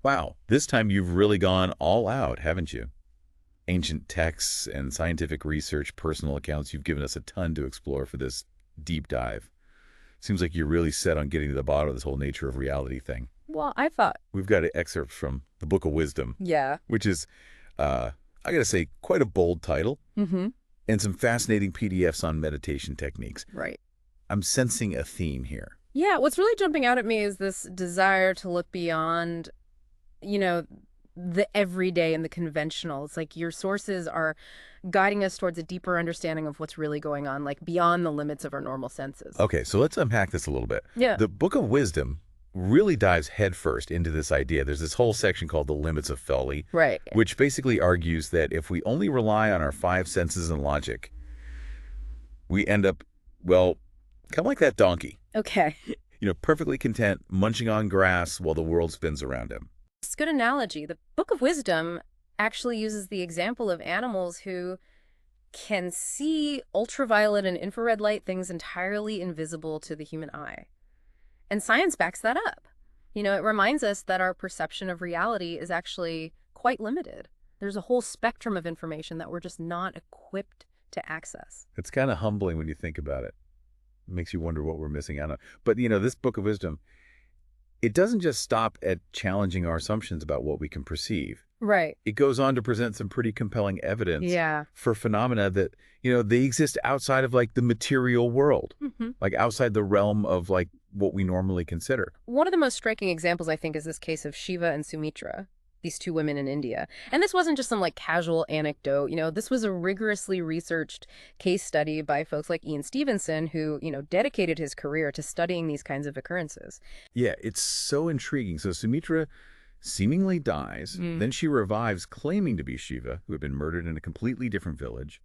Wow, this time you've really gone all out, haven't you? Ancient texts and scientific research, personal accounts, you've given us a ton to explore for this deep dive. Seems like you're really set on getting to the bottom of this whole nature of reality thing. Well, I thought, We've got excerpts from the Book of Wisdom, yeah. which is, I gotta say, quite a bold title, Mm-hmm. and some fascinating PDFs on meditation techniques. Right. I'm sensing a theme here. Yeah, what's really jumping out at me is this desire to look beyond, you know, the everyday and the conventional. It's like your sources are guiding us towards a deeper understanding of what's really going on, like beyond the limits of our normal senses. Okay, so let's unpack this a little bit. Yeah. The Book of Wisdom really dives headfirst into this idea. There's this whole section called The Limits of Folly, Right. which basically argues that if we only rely on our five senses and logic, we end up, well, kind of like that donkey, Okay. perfectly content, munching on grass while the world spins around him. It's a good analogy. The Book of Wisdom actually uses the example of animals who can see ultraviolet and infrared light, things entirely invisible to the human eye. And science backs that up. It reminds us that our perception of reality is actually quite limited. There's a whole spectrum of information that we're just not equipped to access. It's kind of humbling when you think about it. It makes you wonder what we're missing out on. But, this Book of Wisdom, it doesn't just stop at challenging our assumptions about what we can perceive. Right. It goes on to present some pretty compelling evidence Yeah. for phenomena that, they exist outside of like the material world, Mm-hmm. like outside the realm of like what we normally consider. One of the most striking examples, I think, is this case of Shiva and Sumitra, these two women in India. And this wasn't just some like casual anecdote. This was a rigorously researched case study by folks like Ian Stevenson, who, dedicated his career to studying these kinds of occurrences. Yeah, it's so intriguing. So Sumitra seemingly dies, then she revives claiming to be Shiva, who had been murdered in a completely different village.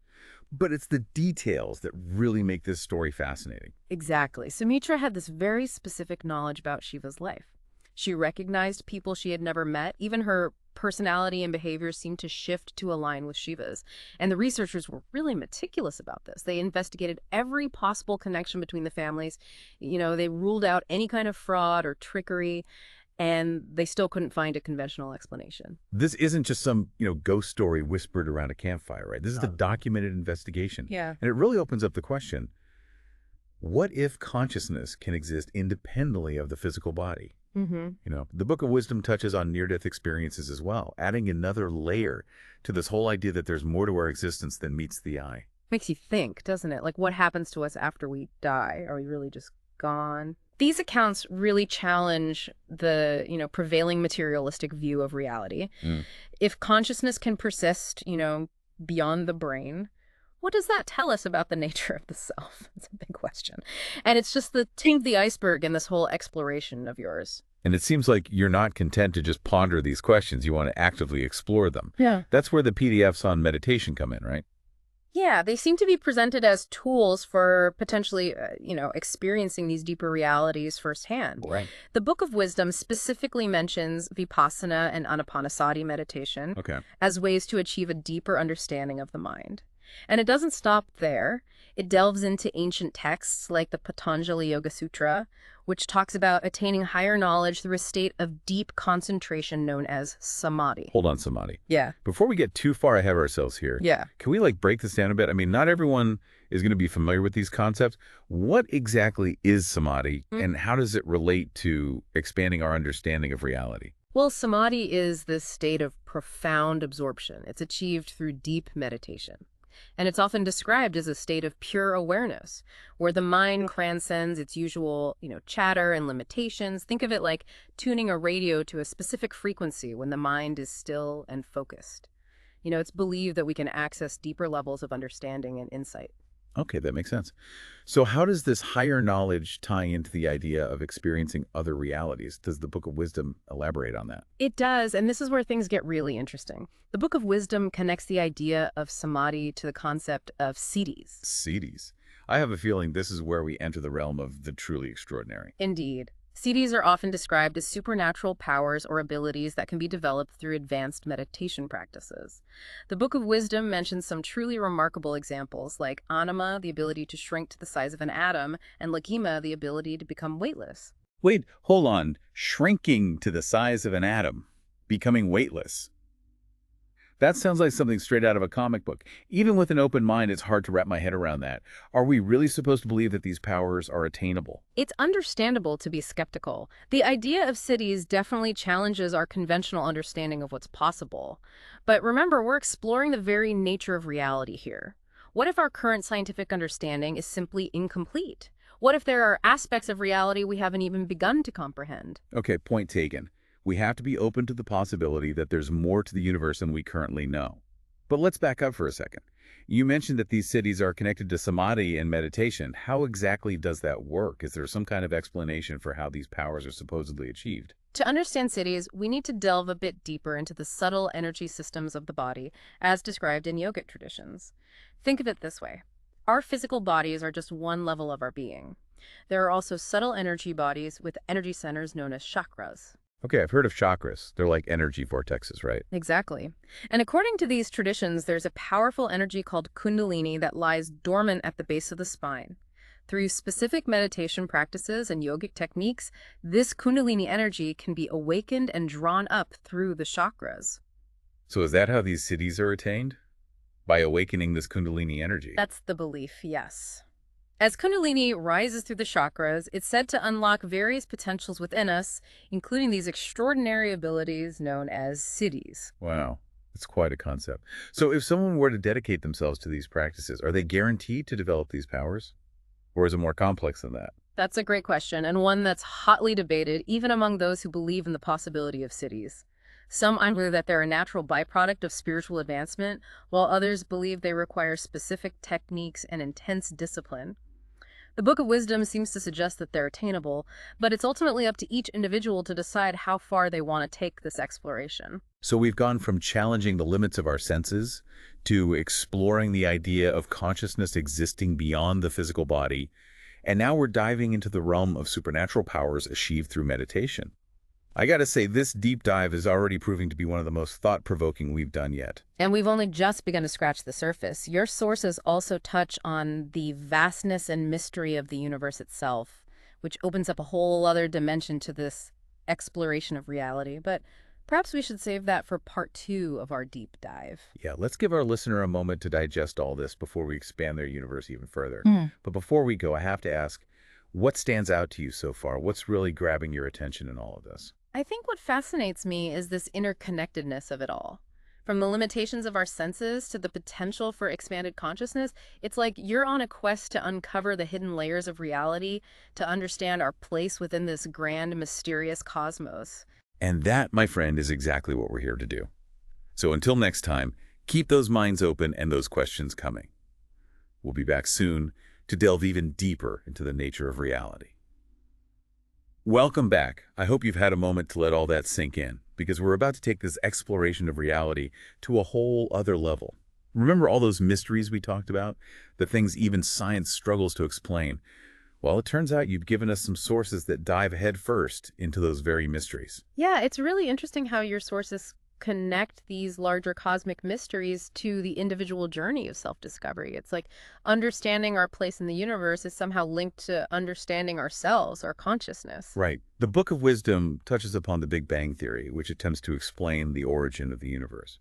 But it's the details that really make this story fascinating. Exactly. Sumitra had this very specific knowledge about Shiva's life. She recognized people she had never met. Even her personality and behavior seemed to shift to align with Shiva's. And the researchers were really meticulous about this. They investigated every possible connection between the families. They ruled out any kind of fraud or trickery, and they still couldn't find a conventional explanation. This isn't just some, ghost story whispered around a campfire, right? This is a documented investigation. Yeah. And it really opens up the question, what if consciousness can exist independently of the physical body? Mm-hmm. The Book of Wisdom touches on near-death experiences as well, adding another layer to this whole idea that there's more to our existence than meets the eye. Makes you think, doesn't it? Like, what happens to us after we die? Are we really just gone? These accounts really challenge the, prevailing materialistic view of reality. If consciousness can persist, beyond the brain, what does that tell us about the nature of the self? It's a big question. And it's just the tip of the iceberg in this whole exploration of yours. And it seems like you're not content to just ponder these questions. You want to actively explore them. Yeah. That's where the PDFs on meditation come in, right? Yeah, they seem to be presented as tools for potentially, experiencing these deeper realities firsthand. Right. The Book of Wisdom specifically mentions Vipassana and Anapanasati meditation Okay. as ways to achieve a deeper understanding of the mind. And it doesn't stop there. It delves into ancient texts like the Patanjali Yoga Sutra, which talks about attaining higher knowledge through a state of deep concentration known as samadhi. Hold on, Samadhi. Yeah. Before we get too far ahead of ourselves here, Yeah. can we break this down a bit? I mean, not everyone is going to be familiar with these concepts. What exactly is Samadhi, and how does it relate to expanding our understanding of reality? Well, samadhi is this state of profound absorption. It's achieved through deep meditation. And it's often described as a state of pure awareness, where the mind transcends its usual, chatter and limitations. Think of it like tuning a radio to a specific frequency when the mind is still and focused. It's believed that we can access deeper levels of understanding and insight. Okay, that makes sense. So how does this higher knowledge tie into the idea of experiencing other realities? Does the Book of Wisdom elaborate on that? It does, and this is where things get really interesting. The Book of Wisdom connects the idea of samadhi to the concept of siddhis. Siddhis. I have a feeling this is where we enter the realm of the truly extraordinary. Indeed. Siddhis are often described as supernatural powers or abilities that can be developed through advanced meditation practices. The Book of Wisdom mentions some truly remarkable examples, like anima, the ability to shrink to the size of an atom, and laghima, the ability to become weightless. Wait, hold on. Shrinking to the size of an atom. becoming weightless. That sounds like something straight out of a comic book. Even with an open mind, it's hard to wrap my head around that. Are we really supposed to believe that these powers are attainable? It's understandable to be skeptical. The idea of cities definitely challenges our conventional understanding of what's possible. But remember, we're exploring the very nature of reality here. What if our current scientific understanding is simply incomplete? What if there are aspects of reality we haven't even begun to comprehend? Okay, point taken. We have to be open to the possibility that there's more to the universe than we currently know. But let's back up for a second. You mentioned that these cities are connected to samadhi and meditation. How exactly does that work? Is there some kind of explanation for how these powers are supposedly achieved? To understand cities, we need to delve a bit deeper into the subtle energy systems of the body, as described in yogic traditions. Think of it this way. Our physical bodies are just one level of our being. There are also subtle energy bodies with energy centers known as chakras. Okay, I've heard of chakras. They're like energy vortexes, right? Exactly. And according to these traditions, there's a powerful energy called kundalini that lies dormant at the base of the spine. Through specific meditation practices and yogic techniques, this kundalini energy can be awakened and drawn up through the chakras. So is that how these cities are attained? By awakening this kundalini energy? That's the belief, yes. As kundalini rises through the chakras, it's said to unlock various potentials within us, including these extraordinary abilities known as siddhis. Wow, that's quite a concept. So if someone were to dedicate themselves to these practices, are they guaranteed to develop these powers? Or is it more complex than that? That's a great question, and one that's hotly debated even among those who believe in the possibility of siddhis. Some argue that they're a natural byproduct of spiritual advancement, while others believe they require specific techniques and intense discipline. The Book of Wisdom seems to suggest that they're attainable, but it's ultimately up to each individual to decide how far they want to take this exploration. So we've gone from challenging the limits of our senses to exploring the idea of consciousness existing beyond the physical body, and now we're diving into the realm of supernatural powers achieved through meditation. I gotta say, this deep dive is already proving to be one of the most thought-provoking we've done yet. And we've only just begun to scratch the surface. Your sources also touch on the vastness and mystery of the universe itself, which opens up a whole other dimension to this exploration of reality. But perhaps we should save that for part 2 of our deep dive. Yeah, let's give our listener a moment to digest all this before we expand their universe even further. Mm. But before we go, I have to ask, what stands out to you so far? What's really grabbing your attention in all of this? I think what fascinates me is this interconnectedness of it all. From the limitations of our senses to the potential for expanded consciousness, it's like you're on a quest to uncover the hidden layers of reality, to understand our place within this grand, mysterious cosmos. And that, my friend, is exactly what we're here to do. So until next time, keep those minds open and those questions coming. We'll be back soon to delve even deeper into the nature of reality. Welcome back. I hope you've had a moment to let all that sink in, because we're about to take this exploration of reality to a whole other level. Remember all those mysteries we talked about? The things even science struggles to explain? Well, it turns out you've given us some sources that dive headfirst into those very mysteries. Yeah, it's really interesting how your sources connect these larger cosmic mysteries to the individual journey of self-discovery. It's like understanding our place in the universe is somehow linked to understanding ourselves, our consciousness. Right. The Book of Wisdom touches upon the Big Bang Theory, which attempts to explain the origin of the universe.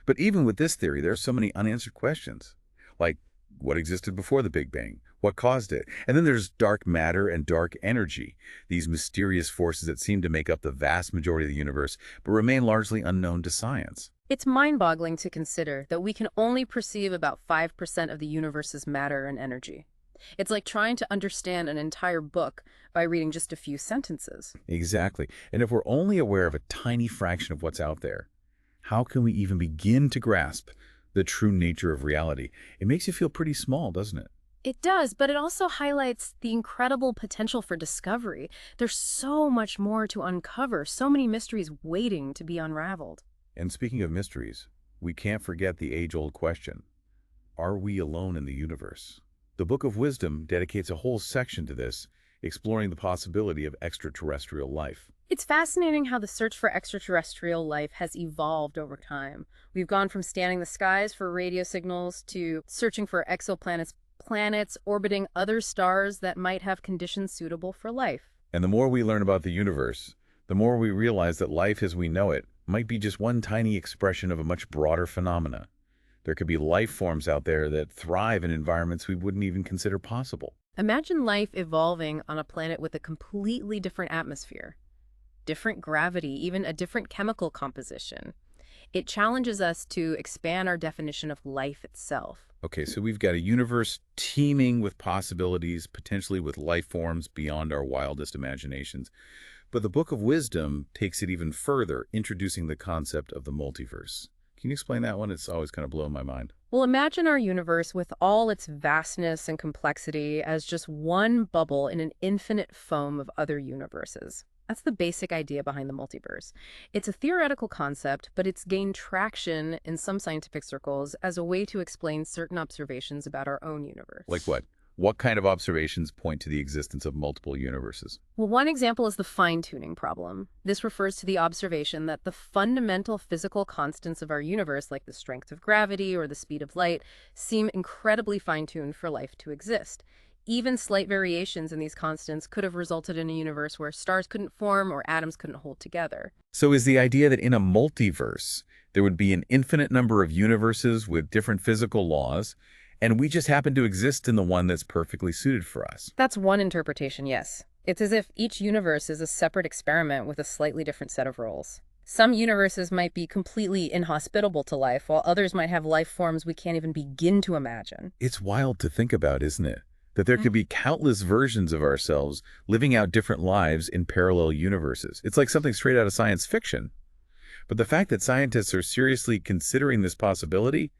But even with this theory, there are so many unanswered questions, like what existed before the Big Bang? What caused it? And then there's dark matter and dark energy, these mysterious forces that seem to make up the vast majority of the universe, but remain largely unknown to science. It's mind-boggling to consider that we can only perceive about 5% of the universe's matter and energy. It's like trying to understand an entire book by reading just a few sentences. Exactly. And if we're only aware of a tiny fraction of what's out there, how can we even begin to grasp the true nature of reality? It makes you feel pretty small, doesn't it? It does, but it also highlights the incredible potential for discovery. There's so much more to uncover, so many mysteries waiting to be unraveled. And speaking of mysteries, we can't forget the age-old question, are we alone in the universe? The Book of Wisdom dedicates a whole section to this, exploring the possibility of extraterrestrial life. It's fascinating how the search for extraterrestrial life has evolved over time. We've gone from scanning the skies for radio signals to searching for exoplanets, planets orbiting other stars that might have conditions suitable for life. And the more we learn about the universe, the more we realize that life as we know it might be just one tiny expression of a much broader phenomena. There could be life forms out there that thrive in environments we wouldn't even consider possible. Imagine life evolving on a planet with a completely different atmosphere, different gravity, even a different chemical composition. It challenges us to expand our definition of life itself. Okay, so we've got a universe teeming with possibilities, potentially with life forms beyond our wildest imaginations. But the Book of Wisdom takes it even further, introducing the concept of the multiverse. Can you explain that one? It's always kind of blown my mind. Well, imagine our universe with all its vastness and complexity as just one bubble in an infinite foam of other universes. That's the basic idea behind the multiverse. It's a theoretical concept, but it's gained traction in some scientific circles as a way to explain certain observations about our own universe. Like what? What kind of observations point to the existence of multiple universes? Well, one example is the fine-tuning problem. This refers to the observation that the fundamental physical constants of our universe, like the strength of gravity or the speed of light, seem incredibly fine-tuned for life to exist. Even slight variations in these constants could have resulted in a universe where stars couldn't form or atoms couldn't hold together. So is the idea that in a multiverse, there would be an infinite number of universes with different physical laws, and we just happen to exist in the one that's perfectly suited for us? That's one interpretation, yes. It's as if each universe is a separate experiment with a slightly different set of rules. Some universes might be completely inhospitable to life, while others might have life forms we can't even begin to imagine. It's wild to think about, isn't it? That there could be countless versions of ourselves living out different lives in parallel universes. It's like something straight out of science fiction. But the fact that scientists are seriously considering this possibility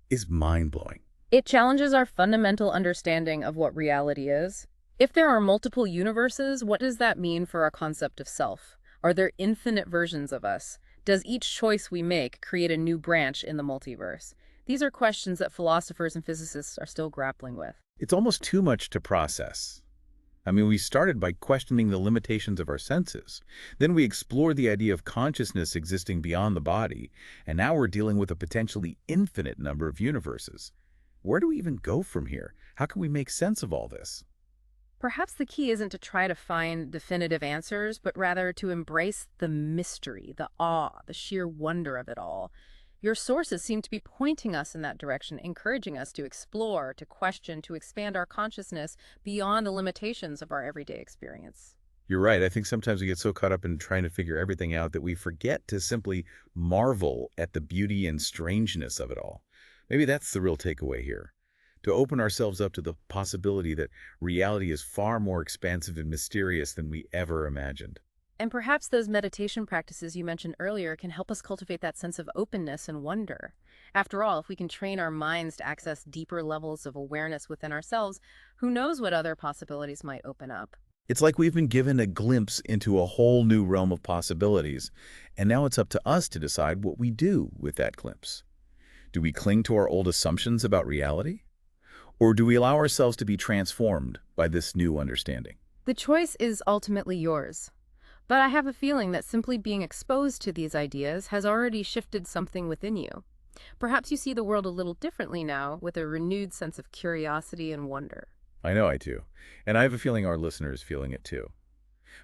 is mind-blowing. It challenges our fundamental understanding of what reality is. If there are multiple universes, what does that mean for our concept of self? Are there infinite versions of us? Does each choice we make create a new branch in the multiverse? These are questions that philosophers and physicists are still grappling with. It's almost too much to process. I mean, we started by questioning the limitations of our senses. Then we explored the idea of consciousness existing beyond the body, and now we're dealing with a potentially infinite number of universes. Where do we even go from here? How can we make sense of all this? Perhaps the key isn't to try to find definitive answers, but rather to embrace the mystery, the awe, the sheer wonder of it all. Your sources seem to be pointing us in that direction, encouraging us to explore, to question, to expand our consciousness beyond the limitations of our everyday experience. You're right. I think sometimes we get so caught up in trying to figure everything out that we forget to simply marvel at the beauty and strangeness of it all. Maybe that's the real takeaway here. To open ourselves up to the possibility that reality is far more expansive and mysterious than we ever imagined. And perhaps those meditation practices you mentioned earlier can help us cultivate that sense of openness and wonder. After all, if we can train our minds to access deeper levels of awareness within ourselves, who knows what other possibilities might open up? It's like we've been given a glimpse into a whole new realm of possibilities, and now it's up to us to decide what we do with that glimpse. Do we cling to our old assumptions about reality? Or do we allow ourselves to be transformed by this new understanding? The choice is ultimately yours. But I have a feeling that simply being exposed to these ideas has already shifted something within you. Perhaps you see the world a little differently now, with a renewed sense of curiosity and wonder. I know I do. And I have a feeling our listener is feeling it too.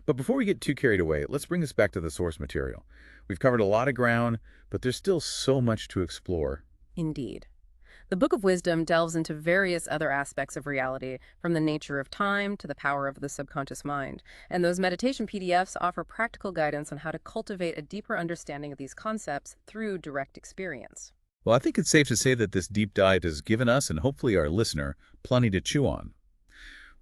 But before we get too carried away, let's bring this back to the source material. We've covered a lot of ground, but there's still so much to explore. Indeed. The Book of Wisdom delves into various other aspects of reality, from the nature of time to the power of the subconscious mind. And those meditation PDFs offer practical guidance on how to cultivate a deeper understanding of these concepts through direct experience. Well, I think it's safe to say that this deep dive has given us, and hopefully our listener, plenty to chew on.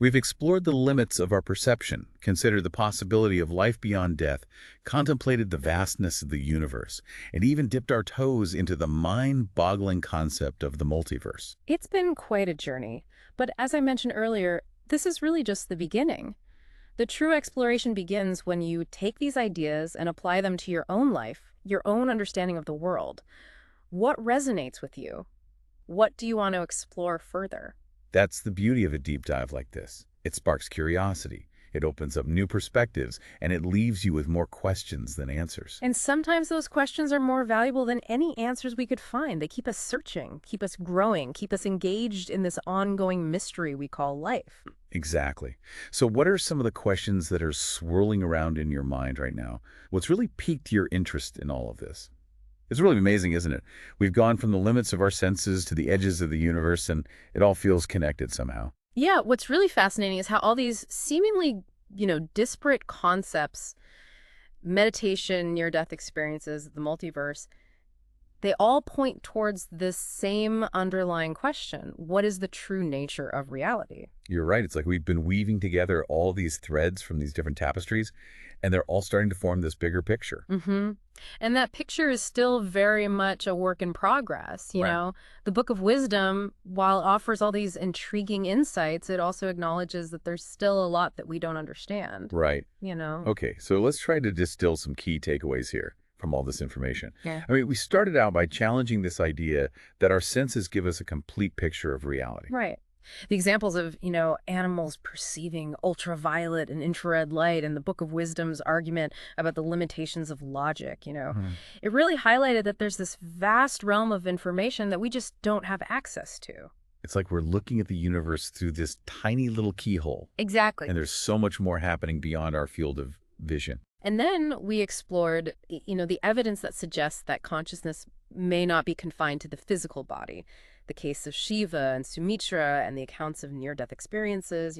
We've explored the limits of our perception, considered the possibility of life beyond death, contemplated the vastness of the universe, and even dipped our toes into the mind-boggling concept of the multiverse. It's been quite a journey, but as I mentioned earlier, this is really just the beginning. The true exploration begins when you take these ideas and apply them to your own life, your own understanding of the world. What resonates with you? What do you want to explore further? That's the beauty of a deep dive like this. It sparks curiosity. It opens up new perspectives, and it leaves you with more questions than answers. And sometimes those questions are more valuable than any answers we could find. They keep us searching, keep us growing, keep us engaged in this ongoing mystery we call life. Exactly. So what are some of the questions that are swirling around in your mind right now? What's really piqued your interest in all of this? It's really amazing, isn't it? We've gone from the limits of our senses to the edges of the universe, and it all feels connected somehow. Yeah, what's really fascinating is how all these seemingly, disparate concepts, meditation, near-death experiences, the multiverse, they all point towards this same underlying question. What is the true nature of reality? You're right. It's like we've been weaving together all these threads from these different tapestries, and they're all starting to form this bigger picture. Mm-hmm. And that picture is still very much a work in progress. Right. The Book of Wisdom, while it offers all these intriguing insights, it also acknowledges that there's still a lot that we don't understand. Right. You know? Okay, so let's try to distill some key takeaways here from all this information. Yeah. I mean, we started out by challenging this idea that our senses give us a complete picture of reality. Right. The examples of, animals perceiving ultraviolet and infrared light and the Book of Wisdom's argument about the limitations of logic, Mhm. it really highlighted that there's this vast realm of information that we just don't have access to. It's like we're looking at the universe through this tiny little keyhole, Exactly. and there's so much more happening beyond our field of vision. And then we explored, the evidence that suggests that consciousness may not be confined to the physical body. The case of Shiva and Sumitra and the accounts of near-death experiences,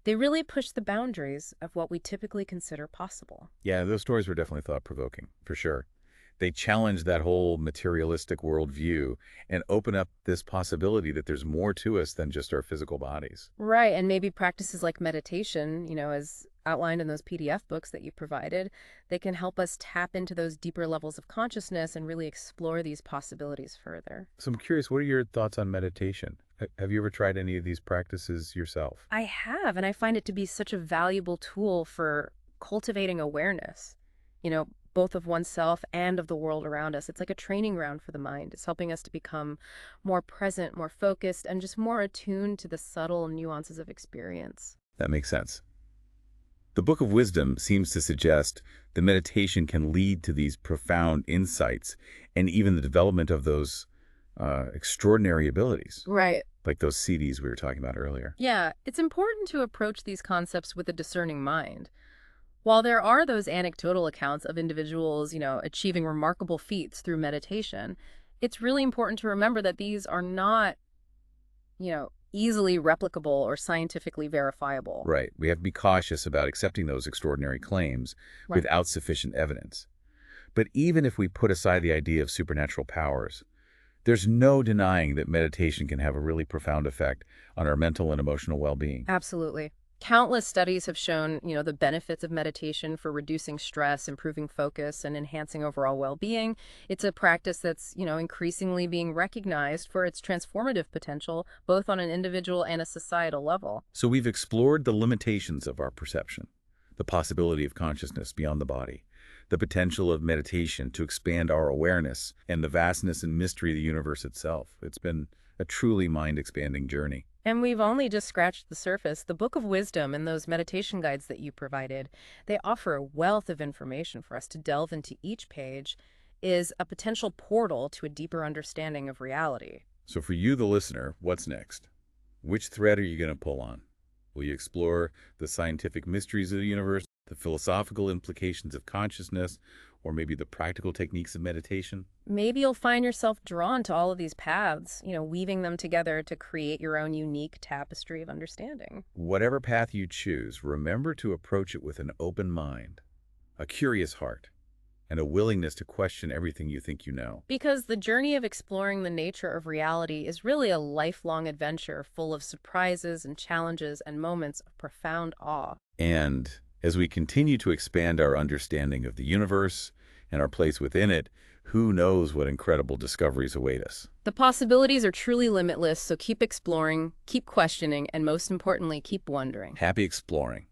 they really push the boundaries of what we typically consider possible. Yeah, those stories were definitely thought-provoking, for sure. They challenge that whole materialistic worldview and open up this possibility that there's more to us than just our physical bodies. Right, and maybe practices like meditation, as outlined in those PDF books that you provided, they can help us tap into those deeper levels of consciousness and really explore these possibilities further. So I'm curious, what are your thoughts on meditation? Have you ever tried any of these practices yourself? I have, and I find it to be such a valuable tool for cultivating awareness, both of oneself and of the world around us. It's like a training ground for the mind. It's helping us to become more present, more focused, and just more attuned to the subtle nuances of experience. That makes sense. The Book of Wisdom seems to suggest that meditation can lead to these profound insights and even the development of those extraordinary abilities, Right. like those CDs we were talking about earlier. Yeah, it's important to approach these concepts with a discerning mind. While there are those anecdotal accounts of individuals, achieving remarkable feats through meditation, it's really important to remember that these are not, easily replicable or scientifically verifiable. Right. We have to be cautious about accepting those extraordinary claims Right. without sufficient evidence. But even if we put aside the idea of supernatural powers, there's no denying that meditation can have a really profound effect on our mental and emotional well-being. Absolutely. Countless studies have shown, the benefits of meditation for reducing stress, improving focus, and enhancing overall well-being. It's a practice that's, increasingly being recognized for its transformative potential, both on an individual and a societal level. So we've explored the limitations of our perception, the possibility of consciousness beyond the body, the potential of meditation to expand our awareness, and the vastness and mystery of the universe itself. It's been a truly mind-expanding journey. And we've only just scratched the surface. The Book of Wisdom and those meditation guides that you provided, they offer a wealth of information for us to delve into. Each page is a potential portal to a deeper understanding of reality. So for you, the listener, what's next? Which thread are you going to pull on? Will you explore the scientific mysteries of the universe, the philosophical implications of consciousness, or maybe the practical techniques of meditation? Maybe you'll find yourself drawn to all of these paths, weaving them together to create your own unique tapestry of understanding. Whatever path you choose, remember to approach it with an open mind, a curious heart, and a willingness to question everything you think you know. Because the journey of exploring the nature of reality is really a lifelong adventure full of surprises and challenges and moments of profound awe. And as we continue to expand our understanding of the universe and our place within it, who knows what incredible discoveries await us. The possibilities are truly limitless, so keep exploring, keep questioning, and most importantly, keep wondering. Happy exploring.